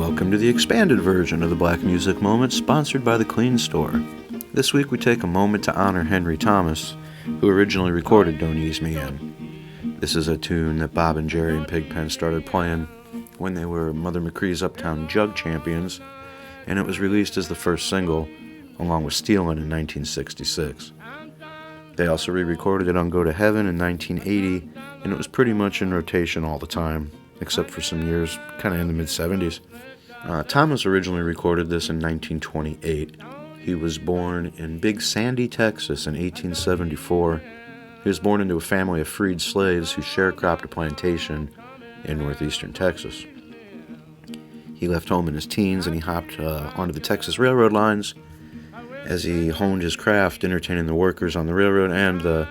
welcome to the expanded version of the Black Music Moment, sponsored by the Clean Store. This week we take a moment to honor Henry Thomas, who originally recorded Don't Ease Me In. This is a tune that Bob and Jerry and Pigpen started playing when they were Mother McCree's Uptown Jug champions, and it was released as the first single, along with Stealin' in 1966. They also re-recorded it on Go to Heaven in 1980, and it was pretty much in rotation all the time, except for some years kind of in the mid-70s. Thomas originally recorded this in 1928. He was born in Big Sandy, Texas in 1874. He was born into a family of freed slaves who sharecropped a plantation in northeastern Texas. He left home in his teens and he hopped onto the Texas Railroad lines as he honed his craft, entertaining the workers on the railroad and the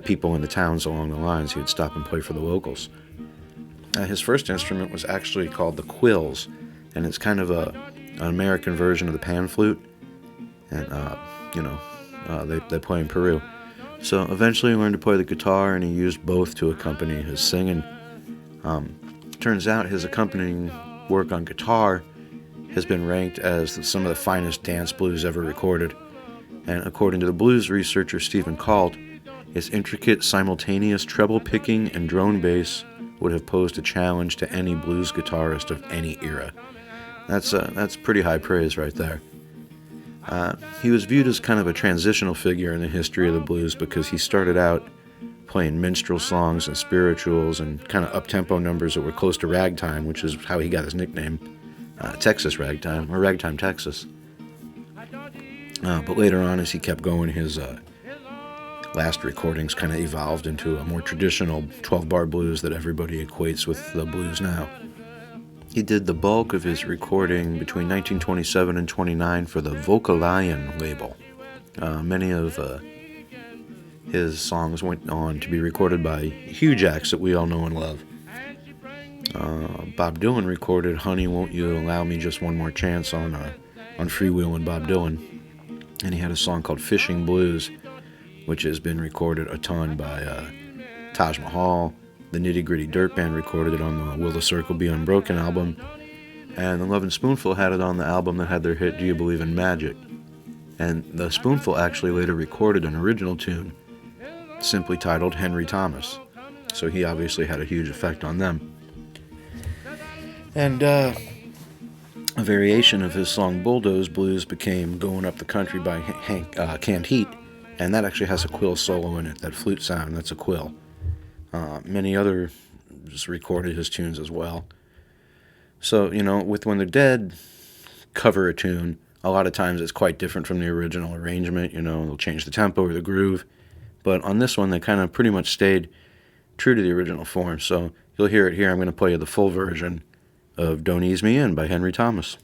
people in the towns along the lines. He would stop and play for the locals. His first instrument was actually called the quills, and it's kind of an American version of the pan flute, and they play in Peru. So eventually he learned to play the guitar, and he used both to accompany his singing. Turns out his accompanying work on guitar has been ranked as some of the finest dance blues ever recorded, and according to the blues researcher Stephen Kalt, his intricate simultaneous treble picking and drone bass would have posed a challenge to any blues guitarist of any era. That's pretty high praise right there. He was viewed as kind of a transitional figure in the history of the blues because he started out playing minstrel songs and spirituals and kind of up-tempo numbers that were close to ragtime, which is how he got his nickname, Texas Ragtime, or Ragtime Texas. But later on, as he kept going, his last recordings kind of evolved into a more traditional 12-bar blues that everybody equates with the blues now. He did the bulk of his recording between 1927 and 29 for the Vocalion label. Many of his songs went on to be recorded by huge acts that we all know and love. Bob Dylan recorded Honey, Won't You Allow Me Just One More Chance on Freewheelin' Bob Dylan. And he had a song called Fishing Blues, which has been recorded a ton by Taj Mahal. The Nitty Gritty Dirt Band recorded it on the Will the Circle Be Unbroken album. And the Lovin' Spoonful had it on the album that had their hit Do You Believe in Magic? And the Spoonful actually later recorded an original tune simply titled Henry Thomas. So he obviously had a huge effect on them. And a variation of his song Bulldoze Blues became Going Up the Country by Canned Heat, and that actually has a quill solo in it, that flute sound, that's a quill. Many others recorded his tunes as well. So, with When They're Dead cover a tune, a lot of times it's quite different from the original arrangement, they'll change the tempo or the groove. But on this one, they kind of pretty much stayed true to the original form. So you'll hear it here. I'm going to play you the full version of Don't Ease Me In by Henry Thomas.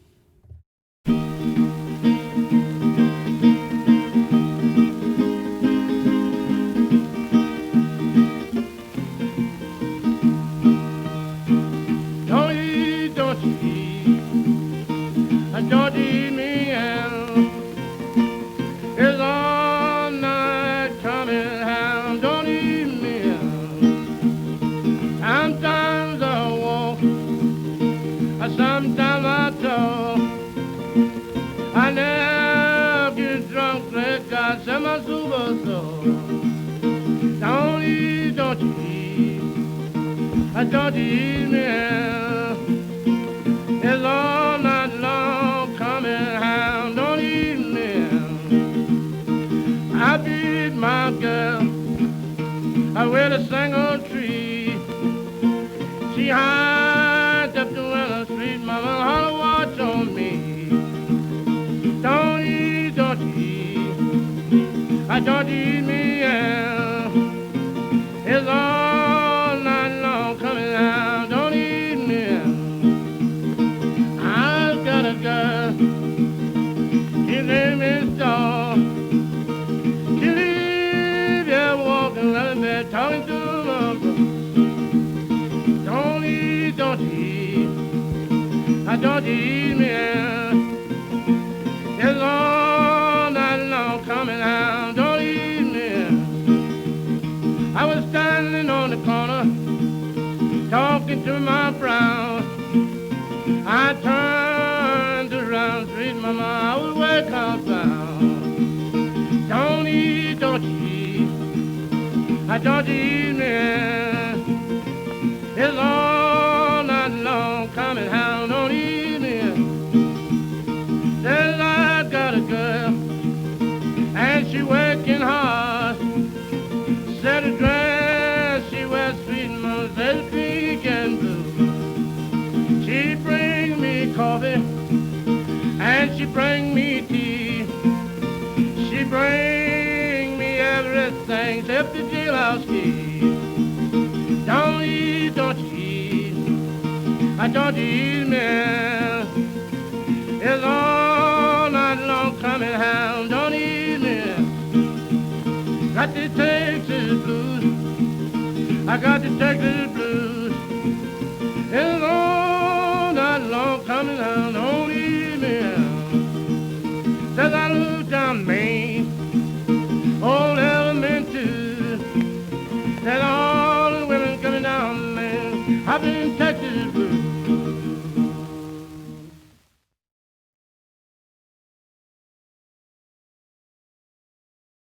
Don't ease me in. It's all night long coming home. Don't ease me in. I beat my girl with a single tree. She hides up the winter street. Mama, holler, watch on me. Don't ease me in. It's all night long coming out. Don't eat me. I've got a girl. His name is Dawn. She lives here walking around bed talking to my brother. Don't eat. Don't eat me. It's all night long coming out. Don't eat me. I was standing on the corner talking to my brown. I turned around, sweet mama, I was way confound. Don't eat, don't eat, I don't eat me. It's all night long coming hound, don't eat me. Then I got a girl, and she working hard. Said a dress she wears sweet mama, said pink and blue. She bring me coffee, and she bring me tea. She bring me everything except the jailhouse key. Don't eat, don't eat, I don't eat man. It's all night long coming hound, don't eat me. Got the Texas blues, I got the Texas blues.